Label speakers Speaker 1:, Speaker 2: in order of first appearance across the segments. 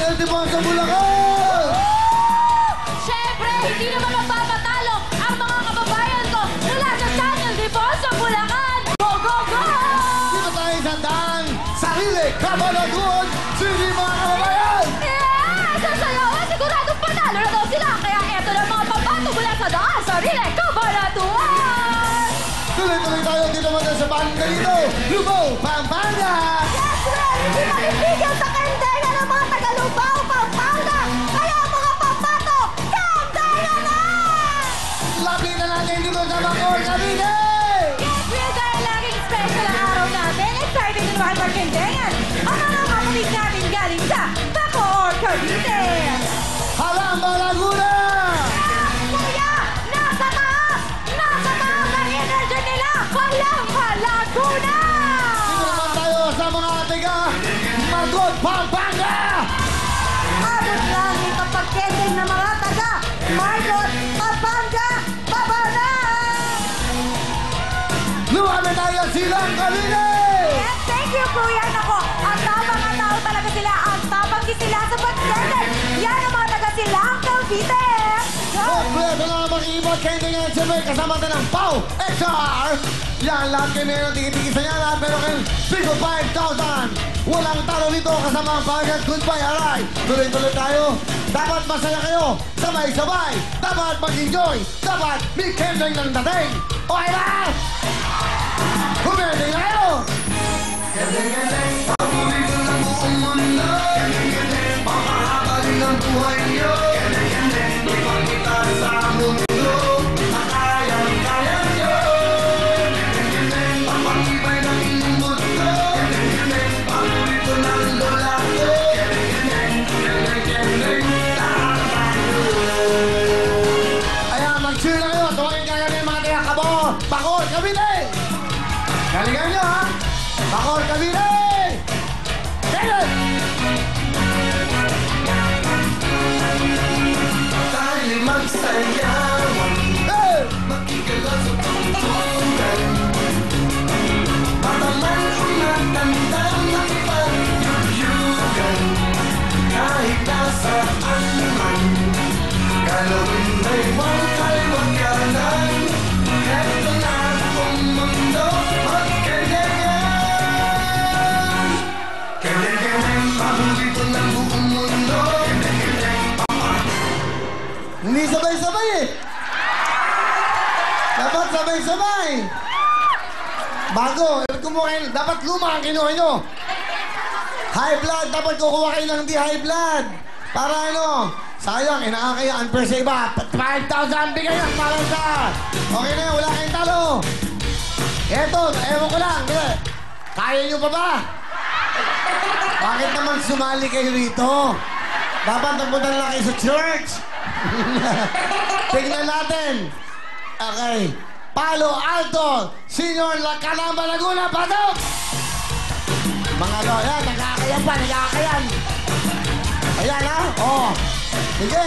Speaker 1: Ildefonso Bulacan!
Speaker 2: Siyempre, hindi naman magpapatalo ang mga kababayan ko mula sa San Ildefonso Bulacan. Go, go, go!
Speaker 1: Dito tayo isandaan, sarili, Cabanatuan City, mga kababayan!
Speaker 2: Yeah! Sasayawan, siguradong panalo na daw sila. Kaya eto na mga papato mula sa daan. Sarili, Cabanatuan!
Speaker 1: Tuloy-tuloy tayo dito muna sa Bangalito, Lubao, Pampanga!
Speaker 2: Yes, well, hindi makipigil sa kendenga ng mga taga-Lubao, Pampanga. Kaya mga papato, kendenga na!
Speaker 1: Labi na natin dito sa Bangor, Cavite!
Speaker 2: Yes, real dahil laging special ang araw natin. Excited din naman magkendengan. Ang mga kapalig natin galing sa Bacoor, Cavite.
Speaker 1: Halamba, Laguna!
Speaker 2: Kuya, nasa taas! Nasa taas ang energy nila! Halamba, Laguna!
Speaker 1: Dito naman tayo sa mga tiga Margot, Pampanga!
Speaker 2: Abot lang itong pagkending ng mga taga Margot, Pampanga, baba na!
Speaker 1: Lumaban tayo silang Cavite!
Speaker 2: Yes, thank you, Kuya. Nako, ang tapang ang tao talaga sila. Ang tapang din sila sa pagkending. Yan ang mga taga silang Cavite.
Speaker 1: Kompleto na mag-ibot kayo ngayon siyempre kasama natin ang Pau XR. Yan, lahat kayo meron tingin-tingin sa yan lahat pero kayo Pico 5,000. Walang talo dito kasama ang Pagkat Goodbye Aray. Tuloy-tuloy tayo. Dapat masaya kayo. Sabay-sabay. Dapat mag-enjoy. Dapat may kending ng dating. Okay ba? Kumending na kayo! Kending-kending. Paborito ng buong mundo. Kending-kending. Pamahaba rin ang buhay niyo. Kending-kending. Ipagkita sa mundo. Kaya niyo. Kending-kending. Pamangibay ng inyong mundo. Kending-kending. Paborito ng lola ko. Kending-kending. Kending-kending. Lahat tayo. Ayan, mag-cheer na kayo. Tuwagin kayo ng mga tiyak Bacoor. Bacoor, Cavite! Galingan nyo, ha? Bacoor, Cavite! Kailan! Tayo magsayawan. Hey! Makikilala sa tungtungan. Mataman o matandang makipagyuyugan. Kahit nasaan man. Galawin may wangkay magkanan. Eto na ang mundo. Magkendengan. Kendengan. Paborito ng buong mundo. Hindi sabay-sabay eh. Dapat sabay-sabay. Bago, kumuha kayo. Dapat luma ang kinuha nyo. High blood, dapat kukuha kayo ng di high blood. Para ano, sayang, inaakayaan per sa iba. 5,000 bigay yan para sa... Okay na yun, wala kayong talo. Eto, ewan ko lang. Kaya nyo pa ba? Bakit naman sumali kayo rito? Dapat napunta na lang kayo sa church. Tignan natin. Okay. Palo Alto, Senior Calamba, Laguna, pasok! Mga lo, yan, nagkakayan pa, nagkakayan. Ayan, ha? Oo. Sige.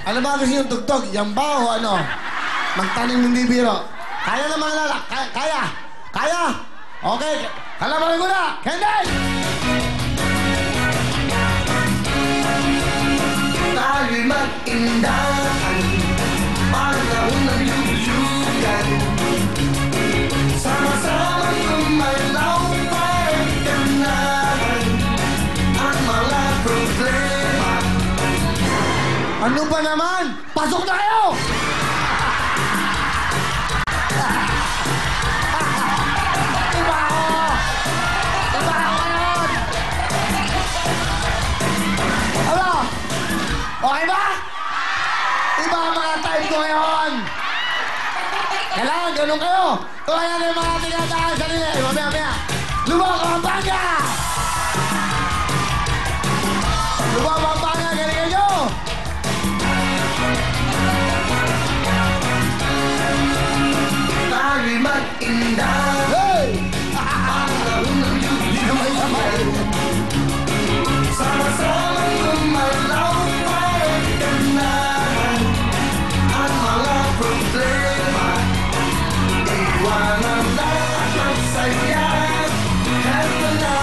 Speaker 1: Ano ba gusto yung tugtog? Yan ba o ano? Magtanim ng bibiro. Kaya na mga lalak. Kaya? Kaya? Okay. Calamba, Laguna, Kendall! Tayo'y mag-indahan, panahon ng luyugan. Sama-sama kumalaw para ganahan ang mga problema. Ano ba naman? Pasok na kayo! Iba ako! Iba ako ngayon! Ano? Okay ba? Iba ang mga time ko ngayon. Kailangan, ganun kayo. Kaya na yung mga tinatahan sa nila. Mamaya. Lubao, Pampanga! Lubao, Pampanga, galingan nyo! Tayo'y mag-indahan. Hey! Panahon ng sabay-sabay. Sama-sama kumalaw para ganahan ang mga problema. Iwanan lahat magsaya. Eto na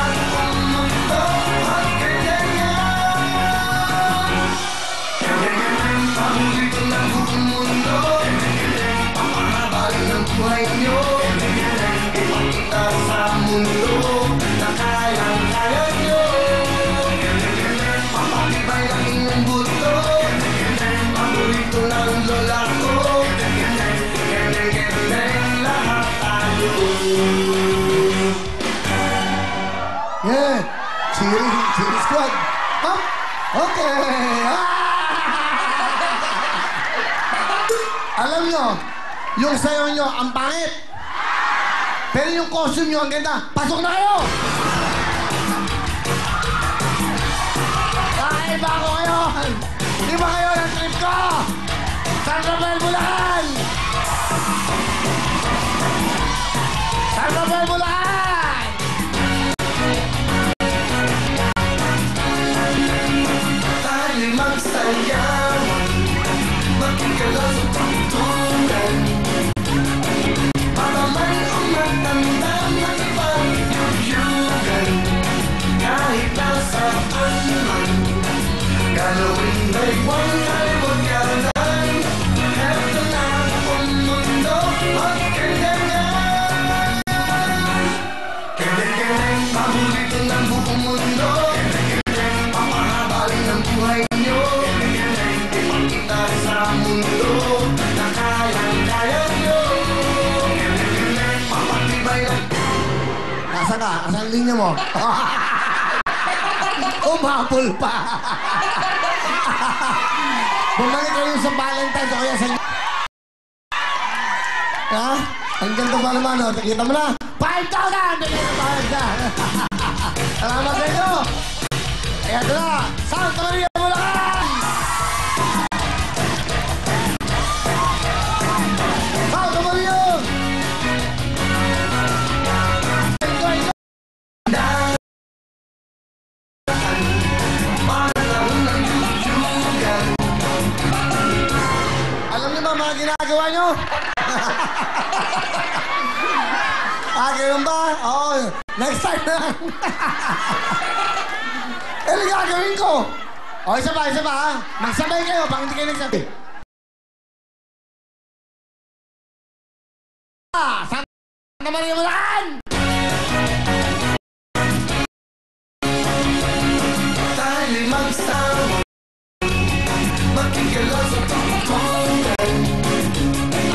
Speaker 1: Cheer squad. Up. Okay. Alam nyo, yung sayo nyo, ang pangit. Pero yung costume nyo, ang ganda. Pasok na kayo! Kakaiba ako ngayon! Di ba kayo ng trip ko? San Rafael, Bulacan! San Rafael, Bulacan! Tayo magsayawan, magkikalaw sa tungtungan. Para may umatanda na ipag-yugyugan. Kahit nasaan man, galawin may buwan ay magkalan. Heto na ang mundo magkaganyan. Kaya-kaya paborito ng buong mundo. Papahabalin ang buhay nyo. Ipakita sa mundo na kayang-kaya nyo. Papatibay na. Nasaan ka? Nasaan ang linya mo? Umapol pa. Bumalik kayo sa Valentine's o kaya sa... Ha? Ang ganda pa naman, no? Nakita mo na? 5,000! Bigyan na 5,000! Salamat sa inyo! Eto na! Santa Maria, Bulacan! Santa Maria! Alam niyo ba mga ginagawa niyo? Ganun ba? Oo. Next time na lang. Ano gagawin ko? O, isa pa, ha? Magsabay kayo pag hindi kayo nagsabay. Santa Maria, Bulacan! Tayo magsawa, magkikalaw sa tungtungan.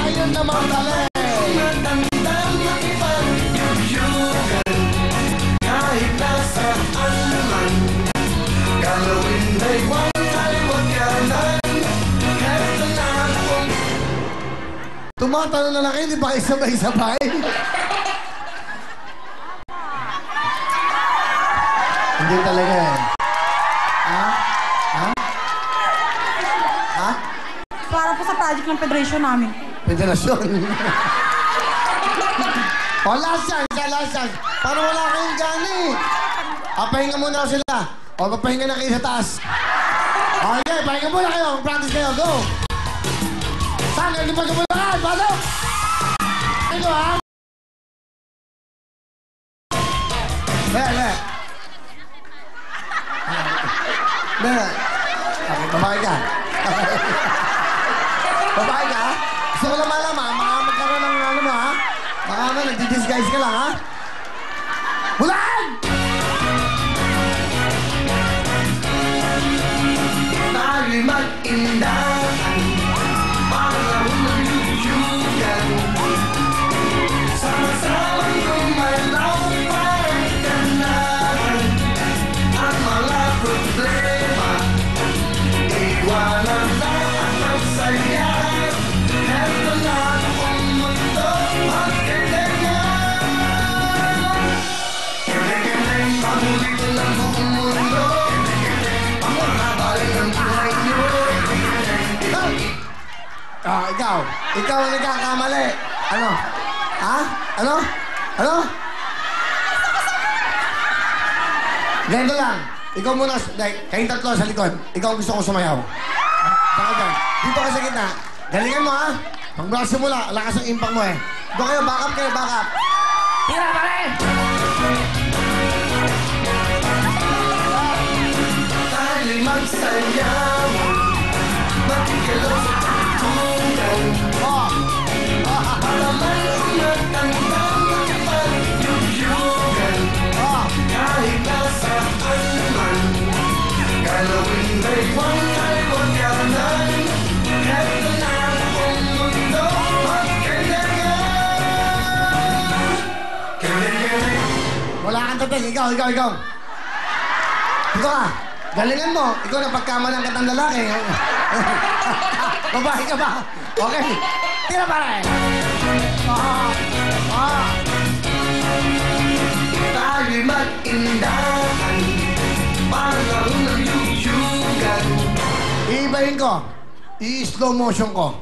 Speaker 1: Ayun naman tali. Matandang makipag-yugyugan. Kahit nasaan man, galawin may buwan ay magkalan. Heto na kung... Tumatanong na lang kayo, di ba kayo sabay-sabay? Hindi talaga yan. Ha? Ha? Ha?
Speaker 2: Para po sa project ng federation namin.
Speaker 1: Federasyon. O, last chance. Para wala kayong gani. Pahinga muna ako sila. O, papahinga na kayo sa taas. Okay, pahinga muna kayo. Practice kayo. Go! Saan? Hindi pa Bulacan. Pasok! Ito, ha? Le. Okay, babae ka. Babae ka? Gusto ko lang malaman, baka magkaroon ng ano mo, ha? Baka nagdi-disguise ka lang, ha? Bulacan! Tayo'y mag-indahan, panahon ng yugyugan. Sama-samang gumalaw pa'y ganahan. Ang mga problema, iwanan lahat ng saya. Heto na ang mundo magkaganyan. Kaya-kaya paborito ng buong mundo. Papahabalin ang buhay nyo. Ikaw ang nagkakamali. Ano? Ha? Ano? Ganito lang. Ikaw muna, kayong tatlo sa likod. Ikaw ang gusto ko sumayaw. Saka dyan. Dito ka sa gitna. Galingan mo, ha? Pag-mula simula, lakas ang impact mo, eh. Doon kayo, back up. Tira pa rin! Tayo'y magsayawan, magkikalaw sa tungtungan. Para may umatandang makipag-yugyugan. Kahit nasaan man, galawin may buwan ay magkalan. Heto na ang mundo magkaganyan. Wala kang tatay, ikaw. Dito ka. Galingan mo. Ikaw na pagkamalang katang lalaki. Babae ka ba? Okay. Tira pa rin.
Speaker 3: Tayo'y mag-indahan, parang nagyuyugan.
Speaker 1: Iibahin ko. I-slow motion ko.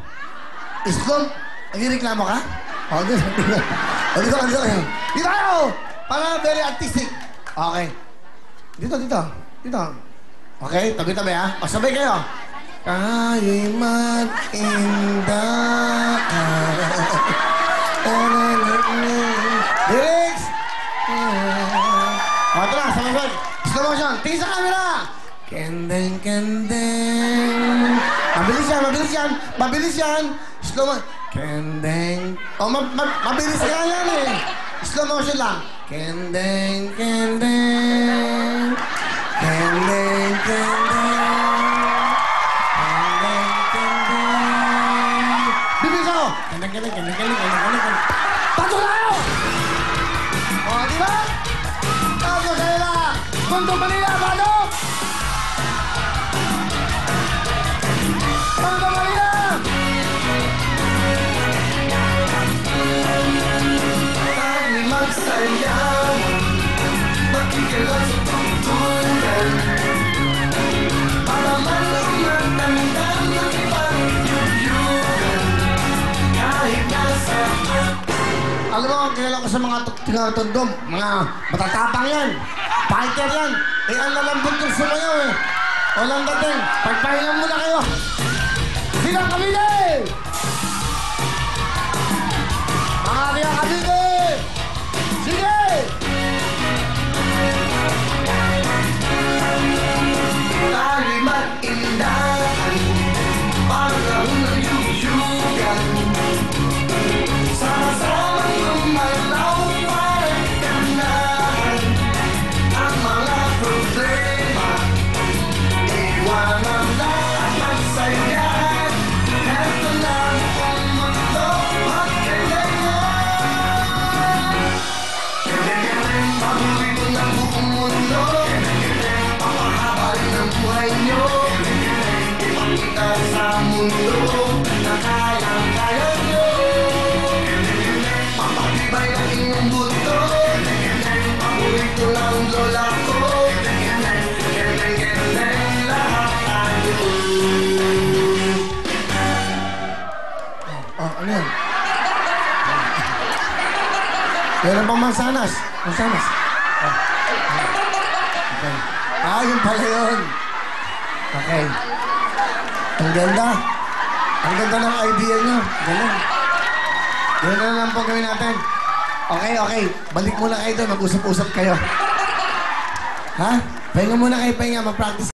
Speaker 1: Slow... Nagreklamo ka? O, dito. O, dito. Dito kayo! Para very artistic. Okay. Dito. Okay, tabi-tabi ha. O, sabay kayo. Tayo'y mag-indahan. Lyrics! O, ito na, sabay. Slow motion. Tingin sa camera. Kendeng. Mabilis yan. Slow motion. Kendeng. O, mabilis nga yan eh. Slow motion lang. Kendeng. Bibilis ako. Kendeng. Pasok tayo! O, di ba? Pasok kayo na! Mundo Manila, pasok! Mundo Manila!
Speaker 3: Tayo'y magsayaw, makikilang sa tungtungan. Para man matandang makipagyuyugan. Kahit nasa
Speaker 1: Alam mo, kilala ko sa mga tinatundong, mga matatapang yan. Fighter yan. Eh, ang lalambot yung sumayaw eh. Walang dating. Pagpahingan muna kayo. Silang Cavite! Mga Silang Cavite! Sige!
Speaker 3: tayo'y mag-indahan, parang nagyuyugan. Sama-samang lumalaw parang ganahan. Ang mga problema, iwanan lahat magsaya. Heto lang ang mundo, magkailangan. Kailangan paborito ng buong mundo. Papahaba rin ang buhay nyo. Ipakita sa mundo na kayang-kaya nyo. Papatibay ang inyong buto. Paborito ng lola ko. Lahat tayo.
Speaker 1: Oh, ano yan? Meron pang mansanas. Mansanas. Oh. Okay. Ah, yun pala yun. Okay. Ang ganda. Ang ganda ng idea nyo. Galing. Yun na lang po gawin natin. Okay. Balik muna kayo doon. Mag-usap-usap kayo. Ha? Pahinga muna kayo, pahinga. Mag-practice.